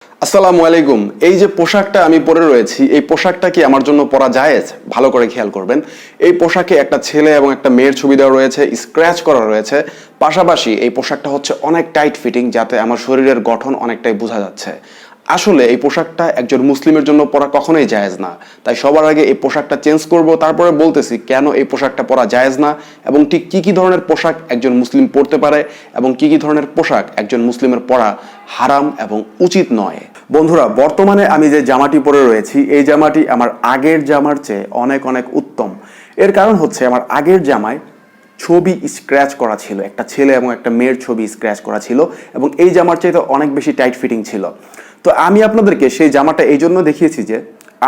আসসালামু আলাইকুম। এই যে পোশাকটা আমি পরে রয়েছি, এই পোশাকটা কি আমার জন্য পরা জায়েজ? ভালো করে খেয়াল করবেন। এই পোশাকে একটা ছেলে এবং একটা মেয়ের ছবি দেওয়া রয়েছে, স্ক্র্যাচ করা রয়েছে। পাশাপাশি এই পোশাকটা হচ্ছে অনেক টাইট ফিটিং, যাতে আমার শরীরের গঠন অনেকটাই বোঝা যাচ্ছে। আসলে এই পোশাকটা একজন মুসলিমের জন্য পরা কখনোই জায়েজ না। তাই সবার আগে এই পোশাকটা চেঞ্জ করব, তারপরে বলতেছি কেন এই পোশাকটা পরা জায়েজ না এবং ঠিক কি কি ধরনের পোশাক একজন মুসলিম পরতে পারে এবং কি কি ধরনের পোশাক একজন মুসলিমের পরা হারাম এবং উচিত নয়। বন্ধুরা, বর্তমানে আমি যে জামাটি পরে রয়েছি, এই জামাটি আমার আগের জামার চেয়ে অনেক অনেক উত্তম। এর কারণ হচ্ছে আমার আগের জামায় ছবি স্ক্র্যাচ করা ছিল, একটা ছেলে এবং একটা মেয়ের ছবি স্ক্র্যাচ করা ছিল এবং এই জামার চাইতে অনেক বেশি টাইট ফিটিং ছিল। তো আমি আপনাদেরকে সেই জামাটা এই জন্য দেখিয়েছি যে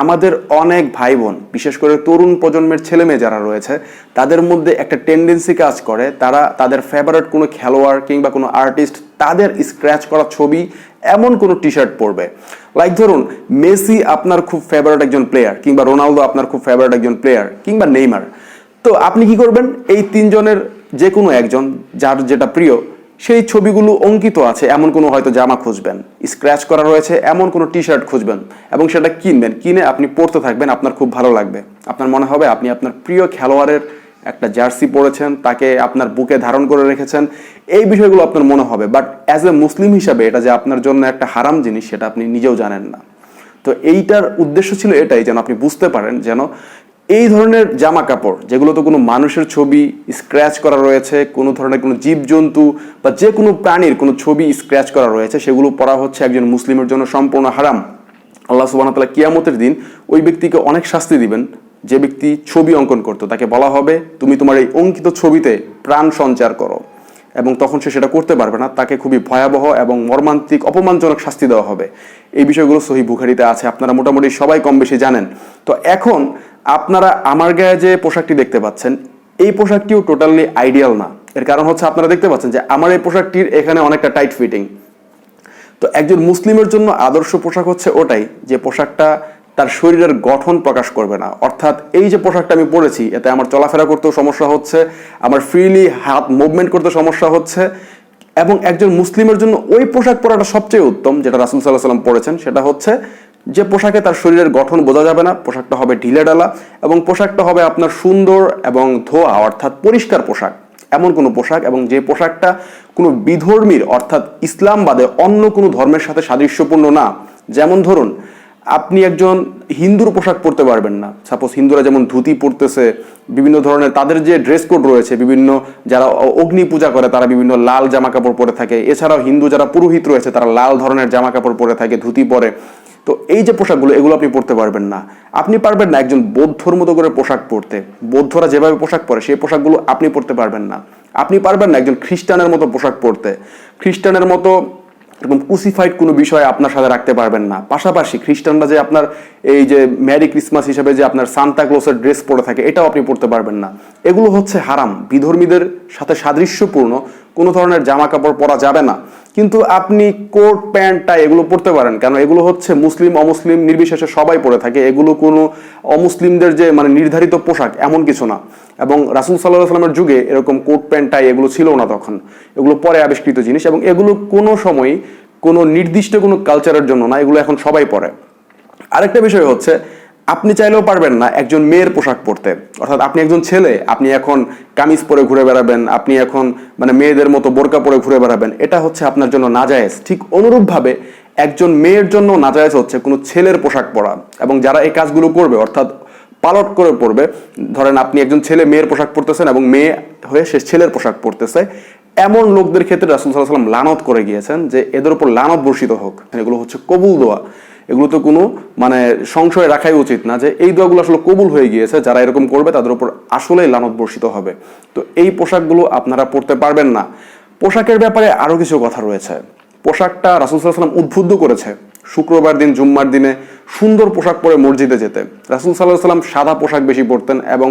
আমাদের অনেক ভাই বোন, বিশেষ করে তরুণ প্রজন্মের ছেলে মেয়ে যারা রয়েছে, তাদের মধ্যে একটা টেন্ডেন্সি কাজ করে, তারা তাদের ফেভারিট কোনো খেলোয়াড় কিংবা কোনো আর্টিস্ট তাদের স্ক্র্যাচ করা ছবি এমন কোনো টি শার্ট পরবে। লাইক ধরুন, মেসি আপনার খুব ফেভারিট একজন প্লেয়ার, কিংবা রোনালদো আপনার খুব ফেভারিট একজন প্লেয়ার, কিংবা নেইমার। তো আপনি কি করবেন? এই তিনজনের যে কোনো একজন যার যেটা প্রিয় সেই ছবিগুলো অঙ্কিত আছে এমন কোনো হয়তো জামা খুঁজবেন, স্ক্র্যাচ করা রয়েছে এমন কোনো টি শার্ট খুঁজবেন এবং সেটা কিনবেন, কিনে আপনি পরতে থাকবেন। আপনার খুব ভালো লাগবে, আপনার মনে হবে আপনি আপনার প্রিয় খেলোয়াড়ের একটা জার্সি পরেছেন, তাকে আপনার বুকে ধারণ করে রেখেছেন, এই বিষয়গুলো আপনার মনে হবে। বাট অ্যাজ এ মুসলিম হিসাবে এটা যে আপনার জন্য একটা হারাম জিনিস, সেটা আপনি নিজেও জানেন না। তো এইটার উদ্দেশ্য ছিল এটাই, যেন আপনি বুঝতে পারেন যেন এই ধরনের জামা কাপড় যেগুলোতে কোনো মানুষের ছবি স্ক্র্যাচ করা রয়েছে, কোনো ধরনের কোনো জীবজন্তু বা যে কোনো প্রাণীর কোনো ছবি স্ক্র্যাচ করা রয়েছে, সেগুলো পরা হচ্ছে একজন মুসলিমের জন্য সম্পূর্ণ হারাম। আল্লাহ সুবহানাহু ওয়া তাআলা কিয়ামতের দিন ওই ব্যক্তিকে অনেক শাস্তি দিবেন। যে ব্যক্তি ছবি অঙ্কন করতো তাকে বলা হবে, তুমি তোমার এই অঙ্কিত ছবিতে প্রাণ সঞ্চার করো, এবং তখন সে সেটা করতে পারবে না। তাকে খুবই ভয়াবহ এবং মর্মান্তিক অপমানজনক শাস্তি দেওয়া হবে। এই বিষয়গুলো সহিহ বুখারীতে আছে, আপনারা মোটামুটি সবাই কম বেশি জানেন। তো এখন আপনারা আমার গায়ে যে পোশাকটি দেখতে পাচ্ছেন, এই পোশাকটিও টোটালি আইডিয়াল না। এর কারণ হচ্ছে আপনারা দেখতে পাচ্ছেন যে আমার এই পোশাকটির এখানে অনেকটা টাইট ফিটিং। তো একজন মুসলিমের জন্য আদর্শ পোশাক হচ্ছে ওটাই, যে পোশাকটা তার শরীরের গঠন প্রকাশ করবে না। অর্থাৎ এই যে পোশাকটা আমি পরেছি, এতে আমার চলাফেরা করতেও সমস্যা হচ্ছে, আমার ফ্রিলি হাত মুভমেন্ট করতে সমস্যা হচ্ছে। এবং একজন মুসলিমের জন্য ওই পোশাক পরাটা সবচেয়ে উত্তম, যেটা রাসূল সাল্লাল্লাহু আলাইহি ওয়াসাল্লাম পরেছেন, সেটা হচ্ছে যে পোশাকে তার শরীরের গঠন বোঝা যাবে না, পোশাকটা হবে ঢিলেঢালা এবং পোশাকটা হবে আপনার সুন্দর এবং ধোয়া অর্থাৎ পরিষ্কার পোশাক। এমন কোনো পোশাক, এবং যে পোশাকটা কোনো বিধর্মীর অর্থাৎ ইসলাম বাদে অন্য কোনো ধর্মের সাথে সাদৃশ্যপূর্ণ না। যেমন ধরুন, আপনি একজন হিন্দুর পোশাক পরতে পারবেন না। সাপোজ হিন্দুরা যেমন ধুতি পরতেছে, বিভিন্ন ধরনের তাদের যে ড্রেস কোড রয়েছে, বিভিন্ন যারা অগ্নি পূজা করে তারা বিভিন্ন লাল জামা কাপড় পরে থাকে। এছাড়াও হিন্দু যারা পুরোহিত রয়েছে তারা লাল ধরনের জামা কাপড় পরে থাকে, ধুতি পরে। তো এই যে পোশাকগুলো, এগুলো আপনি পরতে পারবেন না। আপনি পারবেন না একজন বৌদ্ধর মতো করে পোশাক পরতে, বৌদ্ধরা যেভাবে পোশাক পরে সেই পোশাকগুলো আপনি পরতে পারবেন না। আপনি পারবেন না একজন খ্রিস্টানের মতো পোশাক পরতে, খ্রিস্টানের মতো এবং ক্রুসিফাইড কোনো বিষয় আপনার সাথে রাখতে পারবেন না। পাশাপাশি খ্রিস্টানরা যে আপনার এই যে মেরি ক্রিসমাস হিসেবে যে আপনার সান্তা ক্লসের ড্রেস পরে থাকে, এটাও আপনি পরতে পারবেন না। এগুলো হচ্ছে হারাম, বিধর্মীদের সাথে সাদৃশ্যপূর্ণ কোনো ধরনের জামা কাপড় পরা যাবে না। কিন্তু আপনি কোট প্যান্ট টাই এগুলো পরতে পারেন, কারণ এগুলো হচ্ছে মুসলিম অমুসলিম নির্বিশেষে সবাই পরে থাকে। এগুলো কোনো অমুসলিমদের যে মানে নির্ধারিত পোশাক এমন কিছু না। এবং রাসূল সাল্লাল্লাহু আলাইহি ওয়াসাল্লামের যুগে এরকম কোট প্যান্ট টাই এগুলো ছিল না তখন, এগুলো পরে আবিষ্কৃত জিনিস, এবং এগুলো কোনো সময় কোনো নির্দিষ্ট কোনো কালচারের জন্য না, এগুলো এখন সবাই পরে। আরেকটা বিষয় হচ্ছে, আপনি চাইলেও পারবেন না একজন মেয়ের পোশাক পরতে। অর্থাৎ আপনি একজন ছেলে, আপনি এখন কামিজ পরে ঘুরে বেড়াবেন, আপনি এখন মানে মেয়েদের মতো বোরকা পরে ঘুরে বেড়াবেন, এটা হচ্ছে আপনার জন্য নাজায়েজ। ঠিক অনুরূপভাবে একজন মেয়ের জন্য নাজায়েজ হচ্ছে কোনো ছেলের পোশাক পরা। এবং যারা এই কাজগুলো করবে, অর্থাৎ পালট করে পরবে, ধরেন আপনি একজন ছেলে মেয়ের পোশাক পরতেছেন এবং মেয়ে হয়ে সে ছেলের পোশাক পরতেছে, এমন লোকদের ক্ষেত্রে রাসূল সাল্লাল্লাহু আলাইহি ওয়াসাল্লাম লানত করে গিয়েছেন যে এদের উপর লানত বর্ষিত হোক। এগুলো হচ্ছে কবুল দোয়া, এগুলো তো কোনো মানে সংশয় রাখাই উচিত না যে এই দোয়াগুলো আসলে কবুল হয়ে গিয়েছে। যারা এরকম করবে তাদের উপর আসলেই লানত বর্ষিত হবে। তো এই পোশাকগুলো আপনারা পরতে পারবেন না। পোশাকের ব্যাপারে আরো কিছু কথা রয়েছে। পোশাকটা রাসূল সাল্লাল্লাহু আলাইহি ওয়াসাল্লাম উদ্বুদ্ধ করেছে শুক্রবার দিন জুম্মার দিনে সুন্দর পোশাক পরে মসজিদে যেতে। রাসূল সাল্লাল্লাহু আলাইহি ওয়াসাল্লাম সাদা পোশাক বেশি পরতেন এবং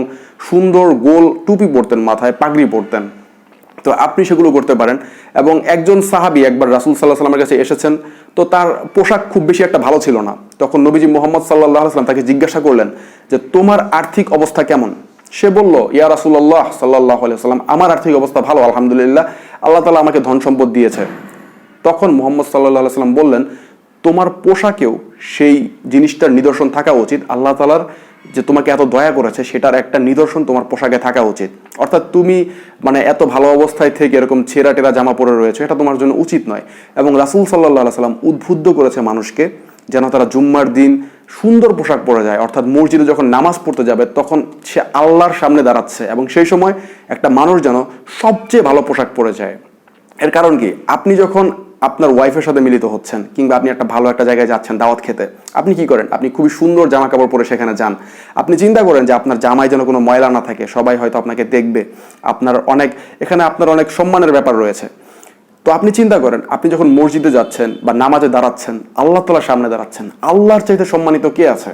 সুন্দর গোল টুপি পরতেন, মাথায় পাগড়ি পরতেন। তো আপনি সেগুলো করতে পারেন। এবং একজন সাহাবী একবার রাসূল সাল্লাল্লাহু আলাইহি ওয়াসাল্লামের কাছে এসেছেন, তো তার পোশাক খুব বেশি একটা ভালো ছিল না। তখন নবীজি মুহাম্মদ সাল্লাল্লাহু আলাইহি ওয়াসাল্লাম তাকে জিজ্ঞাসা করলেন যে তোমার আর্থিক অবস্থা কেমন? সে বলল, ইয়া রাসূলুল্লাহ সাল্লাল্লাহু আলাইহি ওয়াসাল্লাম, আমার আর্থিক অবস্থা ভালো, আলহামদুলিল্লাহ, আল্লাহ তাআলা আমাকে ধন সম্পদ দিয়েছে। তখন মুহাম্মদ সাল্লাল্লাহু আলাইহি ওয়াসাল্লাম বললেন, তোমার পোশাকেও সেই জিনিসটার নিদর্শন থাকা উচিত। আল্লাহ তাআলার যে তোমাকে এত দয়া করেছে সেটার একটা নিদর্শন তোমার পোশাকে থাকা উচিত। অর্থাৎ তুমি মানে এত ভালো অবস্থায় থেকে এরকম ছেঁড়া টেরা জামা পরে রয়েছে, এটা তোমার জন্য উচিত নয়। এবং রাসূল সাল্লাল্লাহু আলাইহি সাল্লাম উদ্বুদ্ধ করেছে মানুষকে যেন তারা জুম্মার দিন সুন্দর পোশাক পরে যায়। অর্থাৎ মসজিদে যখন নামাজ পড়তে যাবে তখন সে আল্লাহর সামনে দাঁড়াচ্ছে এবং সেই সময় একটা মানুষ যেন সবচেয়ে ভালো পোশাক পরে যায়। এর কারণ কি, আপনি যখন আপনার ওয়াইফের সাথে মিলিত হচ্ছেন কিংবা আপনি একটা ভালো একটা জায়গায় যাচ্ছেন দাওয়াত খেতে, আপনি কি করেন? আপনি খুবই সুন্দর জামা কাপড় পরে সেখানে যান। আপনি চিন্তা করেন যে আপনার জামায় যেন কোনো ময়লা না থাকে, সবাই হয়তো আপনাকে দেখবে, এখানে আপনার অনেক সম্মানের ব্যাপার রয়েছে। তো আপনি চিন্তা করেন, আপনি যখন মসজিদে যাচ্ছেন বা নামাজে দাঁড়াচ্ছেন, আল্লাহ তাআলার সামনে দাঁড়াচ্ছেন, আল্লাহর চাইতে সম্মানিত কে আছে?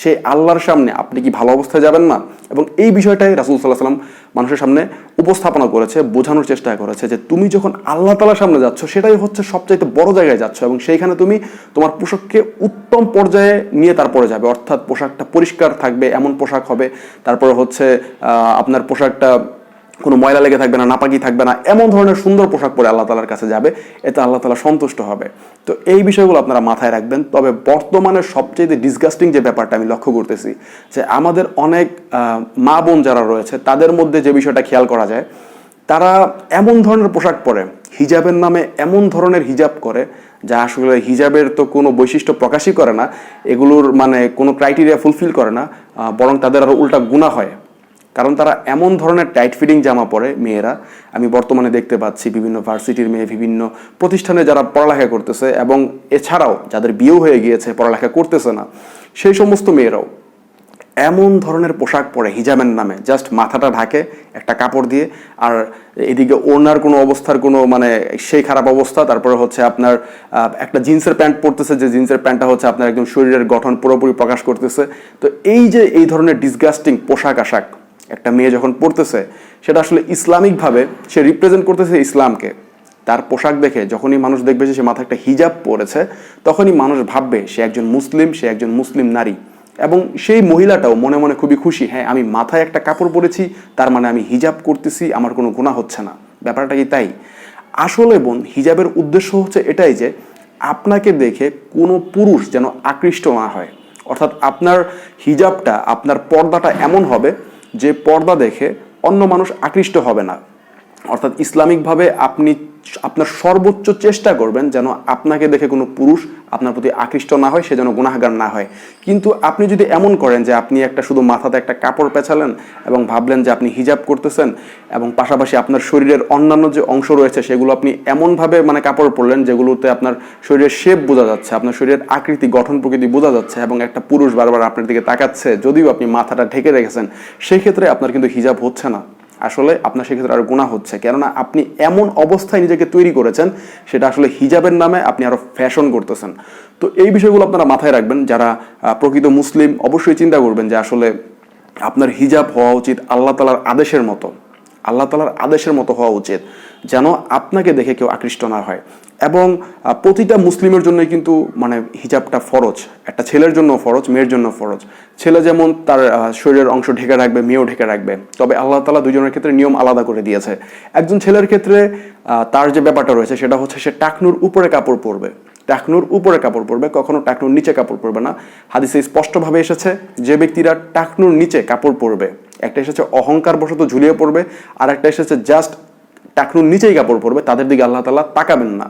সেই আল্লাহর সামনে আপনি কি ভালো অবস্থায় যাবেন না? এবং এই বিষয়টাই রাসূল সাল্লাল্লাহু আলাইহি ওয়াসাল্লাম মানুষের সামনে উপস্থাপনা করেছে, বোঝানোর চেষ্টা করেছে যে তুমি যখন আল্লাহ তাআলার সামনে যাচ্ছ সেটাই হচ্ছে সবচাইতে বড় জায়গায় যাচ্ছ এবং সেইখানে তুমি তোমার পোশাককে উত্তম পর্যায়ে নিয়ে তারপরে যাবে। অর্থাৎ পোশাকটা পরিষ্কার থাকবে এমন পোশাক হবে, তারপরে হচ্ছে আপনার পোশাকটা কোনো ময়লা লেগে থাকবে না, নাপাকি থাকবে না, এমন ধরনের সুন্দর পোশাক পরে আল্লাহ তাআলার কাছে যাবে, এতে আল্লাহ তাআলা সন্তুষ্ট হবে। তো এই বিষয়গুলো আপনারা মাথায় রাখবেন। তবে বর্তমানে সবচেয়ে ডিসগাস্টিং যে ব্যাপারটা আমি লক্ষ্য করতেছি যে আমাদের অনেক মা বোন যারা রয়েছে তাদের মধ্যে যে বিষয়টা খেয়াল করা যায়, তারা এমন ধরনের পোশাক পরে, হিজাবের নামে এমন ধরনের হিজাব করে যা আসলে হিজাবের তো কোনো বৈশিষ্ট্য প্রকাশই করে না, এগুলোর মানে কোনো ক্রাইটেরিয়া ফুলফিল করে না, বরং তাদের আরো উল্টা গুনাহ হয়। কারণ তারা এমন ধরনের টাইট ফিটিং জামা পরে মেয়েরা, আমি বর্তমানে দেখতে পাচ্ছি বিভিন্ন ভার্সিটির মেয়ে, বিভিন্ন প্রতিষ্ঠানে যারা পড়ালেখা করতেছে এবং এছাড়াও যাদের বিয়েও হয়ে গিয়েছে পড়ালেখা করতেছে না, সেই সমস্ত মেয়েরাও এমন ধরনের পোশাক পরে হিজাবের নামে, জাস্ট মাথাটা ঢাকে একটা কাপড় দিয়ে, আর এদিকে ওড়নার কোনো অবস্থার কোনো মানে সেই খারাপ অবস্থা, তারপরে হচ্ছে আপনার একটা জিন্সের প্যান্ট পরতেছে, যে জিন্সের প্যান্টটা হচ্ছে আপনার একদম শরীরের গঠন পুরোপুরি প্রকাশ করতেছে। তো এই যে এই ধরনের ডিসগাস্টিং পোশাক আশাক একটা মেয়ে যখন পরতেছে, সেটা আসলে ইসলামিকভাবে সে রিপ্রেজেন্ট করতেছে ইসলামকে। তার পোশাক দেখে যখনই মানুষ দেখবে যে সে মাথায় একটা হিজাব পরেছে, তখনই মানুষ ভাববে সে একজন মুসলিম, সে একজন মুসলিম নারী। এবং সেই মহিলাটাও মনে মনে খুবই খুশি, হ্যাঁ আমি মাথায় একটা কাপড় পরেছি, তার মানে আমি হিজাব করতেছি, আমার কোনো গুনাহ হচ্ছে না। ব্যাপারটা কি তাই? আসলে বোন, হিজাবের উদ্দেশ্য হচ্ছে এটাই যে আপনাকে দেখে কোনো পুরুষ যেন আকৃষ্ট না হয়। অর্থাৎ আপনার হিজাবটা, আপনার পর্দাটা এমন হবে যে পর্দা দেখে অন্য মানুষ আকৃষ্ট হবে না। অর্থাৎ ইসলামিকভাবে আপনি আপনার সর্বোচ্চ চেষ্টা করবেন যেন আপনাকে দেখে কোনো পুরুষ আপনার প্রতি আকৃষ্ট না হয়, সে যেন গুনাহগার না হয়। কিন্তু আপনি যদি এমন করেন যে আপনি একটা শুধু মাথাতে একটা কাপড় পেঁচালেন এবং ভাবলেন যে আপনি হিজাব করতেছেন এবং পাশাপাশি আপনার শরীরের অন্যান্য যে অংশ রয়েছে সেগুলো আপনি এমনভাবে মানে কাপড় পরলেন যেগুলোতে আপনার শরীরের শেপ বোঝা যাচ্ছে, আপনার শরীরের আকৃতি, গঠন প্রকৃতি বোঝা যাচ্ছে এবং একটা পুরুষ বারবার আপনার দিকে তাকাচ্ছে, যদিও আপনি মাথাটা ঢেকে রেখেছেন, সেই ক্ষেত্রে আপনার কিন্তু হিজাব হচ্ছে না, আসলে আপনার সেক্ষেত্রে আরো গুনাহ হচ্ছে। কেননা আপনি এমন অবস্থায় নিজেকে তৈরি করেছেন, সেটা আসলে হিজাবের নামে আপনি আরো ফ্যাশন করতেছেন। তো এই বিষয়গুলো আপনারা মাথায় রাখবেন। যারা প্রকৃত মুসলিম অবশ্যই চিন্তা করবেন যে আসলে আপনার হিজাব হওয়া উচিত আল্লাহ তাআলার আদেশের মতো, আল্লাহ তাআলার আদেশের মতো হওয়া উচিত, যেন আপনাকে দেখে কেউ আকৃষ্ট না হয়। এবং প্রতিটা মুসলিমের জন্যই কিন্তু মানে হিজাবটা ফরজ, একটা ছেলের জন্য ফরজ, মেয়ের জন্য ফরজ। ছেলে যেমন তার শরীরের অংশ ঢেকে রাখবে, মেয়েও ঢেকে রাখবে, তবে আল্লাহ তাআলা দুজনের ক্ষেত্রে নিয়ম আলাদা করে দিয়েছে। একজন ছেলের ক্ষেত্রে তার যে ব্যাপারটা রয়েছে সেটা হচ্ছে সে টাকনুর উপরে কাপড় পরবে, টাকনুর উপরে কাপড় পরবে, কখনো টাকনুর নিচে কাপড় পরবে না। হাদিসে স্পষ্টভাবে এসেছে যে ব্যক্তিরা টাকনুর নিচে কাপড় পরবে, একটা এসেছে অহংকার বশত ঝুলিয়ে পড়বে, আর একটা এসেছে জাস্ট টাকনুর নিচেই কাপড় পরবে, তাদের দিকে আল্লাহ তাআলা তাকাবেন না,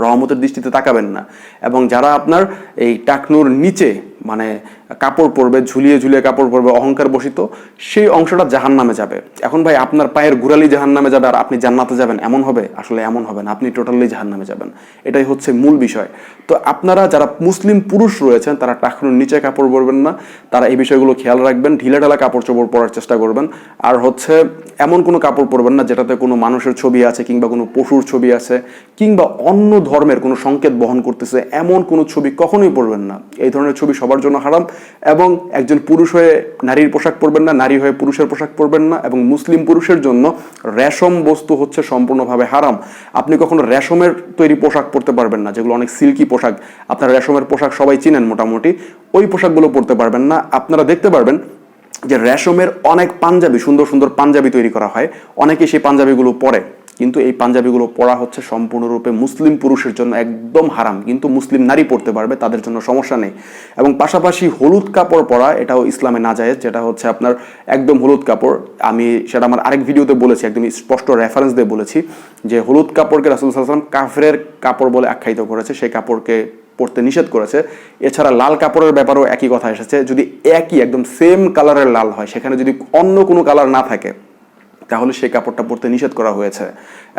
রহমতের দৃষ্টিতে তাকাবেন না। এবং যারা আপনার এই টাকনুর নিচে মানে কাপড় পরবে, ঝুলিয়ে ঝুলিয়ে কাপড় পরবে, অহংকার বশিত, সেই অংশটা জাহান্নামে যাবে। এখন ভাই আপনার পায়ের গোড়ালি জাহান্নামে যাবে আর আপনি জান্নাতে যাবেন, এমন হবে? আসলে এমন হবে না, আপনি টোটালি জাহান্নামে যাবেন। এটাই হচ্ছে মূল বিষয়। তো আপনারা যারা মুসলিম পুরুষ রয়েছেন তারা টাকনুর নিচে কাপড় পরবেন না, তারা এই বিষয়গুলো খেয়াল রাখবেন, ঢিলাঢালা কাপড় চোপড় পরার চেষ্টা করবেন। আর হচ্ছে এমন কোনো কাপড় পরবেন না যেটাতে কোনো মানুষের ছবি আছে কিংবা কোনো পশুর ছবি আছে কিংবা অন্য ধর্মের কোনো সংকেত বহন করতেছে এমন কোনো ছবি কখনোই পরবেন না। এই ধরনের ছবি সবার জন্য হারাম। এবং একজন পুরুষ হয়ে নারীর পোশাক পরবেন না, নারী হয়ে পুরুষের পোশাক পরবেন না। এবং মুসলিম পুরুষের জন্য রেশম বস্তু হচ্ছে সম্পূর্ণভাবে হারাম। আপনি কখনো রেশমের তৈরি পোশাক পরতে পারবেন না, যেগুলো অনেক সিল্কি পোশাক, আপনার রেশমের পোশাক সবাই চিনেন মোটামুটি, ওই পোশাকগুলো পরতে পারবেন না। আপনারা দেখতে পারবেন যে রেশমের অনেক পাঞ্জাবি, সুন্দর সুন্দর পাঞ্জাবি তৈরি করা হয়, অনেকে সেই পাঞ্জাবিগুলো পরে, কিন্তু এই পাঞ্জাবিগুলো পরা হচ্ছে সম্পূর্ণরূপে মুসলিম পুরুষের জন্য একদম হারাম, কিন্তু মুসলিম নারী পরতে পারবে, তাদের জন্য সমস্যা নেই। এবং পাশাপাশি হলুদ কাপড় পরা এটাও ইসলামে নাজায়েজ, যেটা হচ্ছে আপনার একদম হলুদ কাপড়। আমি সেটা আমার আরেক ভিডিওতে বলেছি, একদম স্পষ্ট রেফারেন্স দিয়ে বলেছি যে হলুদ কাপড়কে রাসূল সাল্লাল্লাহু আলাইহি ওয়াসাল্লাম কাফেরের কাপড় বলে আখ্যায়িত করেছে, সেই কাপড়কে পরতে নিষেধ করেছে। এছাড়া লাল কাপড়ের ব্যাপারেও একই কথা এসেছে, যদি একই একদম সেম কালারের লাল হয়, সেখানে যদি অন্য কোনো কালার না থাকে তাহলে সেই কাপড়টা পরতে নিষেধ করা হয়েছে।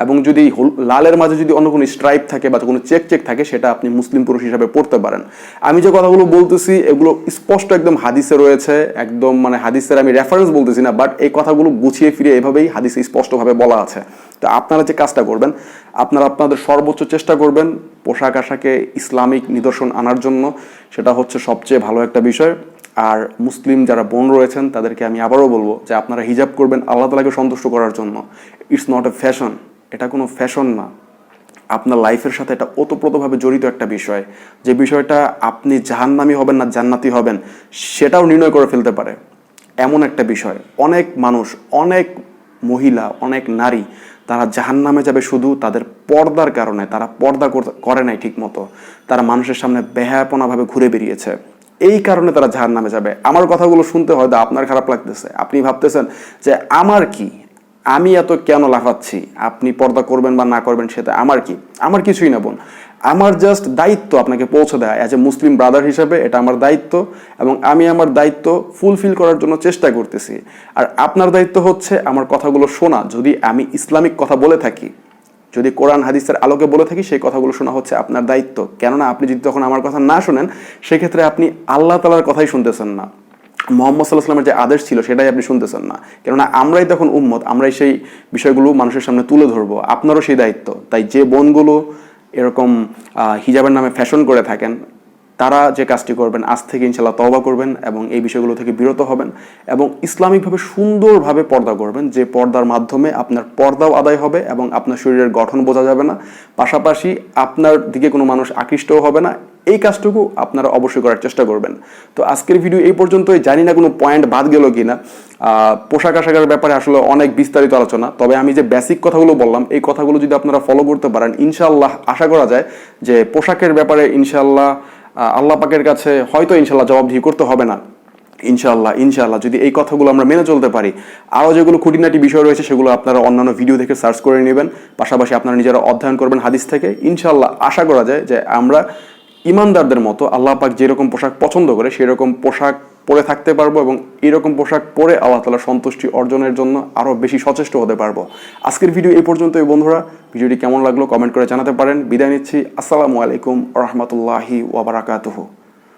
এবং যদি লালের মাঝে যদি অন্য কোনো স্ট্রাইপ থাকে বা কোনো চেক চেক থাকে, সেটা আপনি মুসলিম পুরুষ হিসাবে পরতে পারেন। আমি যে কথাগুলো বলতেছি এগুলো স্পষ্ট একদম হাদিসে রয়েছে, একদম মানে হাদিসের আমি রেফারেন্স বলতেছি না, বাট এই কথাগুলো গুছিয়ে ফিরে এভাবেই হাদিসে স্পষ্টভাবে বলা আছে। তো আপনারা যে কাজটা করবেন, আপনারা আপনাদের সর্বোচ্চ চেষ্টা করবেন পোশাক আশাকে ইসলামিক নিদর্শন আনার জন্য, সেটা হচ্ছে সবচেয়ে ভালো একটা বিষয়। আর মুসলিম যারা বোন রয়েছেন তাদেরকে আমি আবারও বলবো যে আপনারা হিজাব করবেন আল্লাহ তাআলাকে সন্তুষ্ট করার জন্য। ইটস নট এ ফ্যাশন, এটা কোনো ফ্যাশন না, আপনার লাইফের সাথে এটা ওতপ্রোতভাবে জড়িত একটা বিষয়, যে বিষয়টা আপনি জাহান্নামী হবেন না জান্নাতি হবেন সেটাও নির্ণয় করে ফেলতে পারে, এমন একটা বিষয়। অনেক মানুষ, অনেক মহিলা, অনেক নারী তারা জাহান্নামে যাবে শুধু তাদের পর্দার কারণে। তারা পর্দা করে নাই ঠিক মতো, তারা মানুষের সামনে বেহায়াপনাভাবে ঘুরে বেরিয়েছে, এই কারণে তারা জাহান্নামে যাবে। আমার কথাগুলো শুনতে হয়তো আপনার খারাপ লাগতেছে, আপনি ভাবতেছেন যে আমার কি, আমি এত কেন লাফাচ্ছি, আপনি পর্দা করবেন বা না করবেন সেটা আমার কি, আমার কিছুই না বোন। আমার জাস্ট দায়িত্ব আপনাকে পৌঁছে দেয়, অ্যাজ এ মুসলিম ব্রাদার হিসেবে এটা আমার দায়িত্ব, এবং আমি আমার দায়িত্ব ফুলফিল করার জন্য চেষ্টা করতেছি। আর আপনার দায়িত্ব হচ্ছে আমার কথাগুলো শোনা, যদি আমি ইসলামিক কথা বলে থাকি, যদি কোরআন হাদিসের আলোকে বলে থাকি, সেই কথাগুলো শোনা হচ্ছে আপনার দায়িত্ব। কেননা আপনি যদি তখন আমার কথা না শোনেন, সেক্ষেত্রে আপনি আল্লাহ তাআলার কথাই শুনতেছেন না, মুহাম্মদ সাল্লাল্লাহু আলাইহি ওয়াসাল্লামের যে আদেশ ছিল সেটাই আপনি শুনতেছেন না। কেননা আমরাই তখন উম্মত, আমরাই সেই বিষয়গুলো মানুষের সামনে তুলে ধরবো, আপনারও সেই দায়িত্ব। তাই যে বোনগুলো এরকম হিজাবের নামে ফ্যাশন করে থাকেন, তারা যে কাজটি করবেন, আজ থেকে ইনশাআল্লাহ তওবা করবেন এবং এই বিষয়গুলো থেকে বিরত হবেন এবং ইসলামিকভাবে সুন্দরভাবে পর্দা করবেন, যে পর্দার মাধ্যমে আপনার পর্দাও আদায় হবে এবং আপনার শরীরের গঠন বোঝা যাবে না, পাশাপাশি আপনার দিকে কোনো মানুষ আকৃষ্টও হবে না। এই কাজটুকু আপনারা অবশ্যই করার চেষ্টা করবেন। তো আজকের ভিডিও এই পর্যন্তই, জানি না কোনো পয়েন্ট বাদ গেল কিনা। পোশাক আশাকের ব্যাপারে আসলে অনেক বিস্তারিত আলোচনা, তবে আমি যে বেসিক কথাগুলো বললাম এই কথাগুলো যদি আপনারা ফলো করতে পারেন, ইনশাআল্লাহ আশা করা যায় যে পোশাকের ব্যাপারে ইনশাআল্লাহ আল্লাহ পাকের কাছে হয়তো ইনশাআল্লাহ জবাবদিহি করতে হবে না। ইনশাআল্লাহ ইনশাআল্লাহ যদি এই কথাগুলো আমরা মেনে চলতে পারি, আরও যেগুলো খুঁটিনাটি বিষয় রয়েছে সেগুলো আপনারা অন্যান্য ভিডিও থেকে সার্চ করে নেবেন, পাশাপাশি আপনারা নিজেরা অধ্যয়ন করবেন হাদিস থেকে। ইনশাআল্লাহ আশা করা যায় যে আমরা ইমানদারদের মতো আল্লাহ পাক যেরকম পোশাক পছন্দ করে সেরকম পোশাক পরে থাকতে পারবো এবং এরকম পোশাক পরে আল্লাহ তাআলার সন্তুষ্টি অর্জনের জন্য আরও বেশি সচেষ্ট হতে পারবো। আজকের ভিডিও এই পর্যন্তই বন্ধুরা, ভিডিওটি কেমন লাগলো কমেন্ট করে জানাতে পারেন। বিদায় নিচ্ছি, আসসালামু আলাইকুম ওয়া রাহমাতুল্লাহি ওয়া বারাকাতুহু।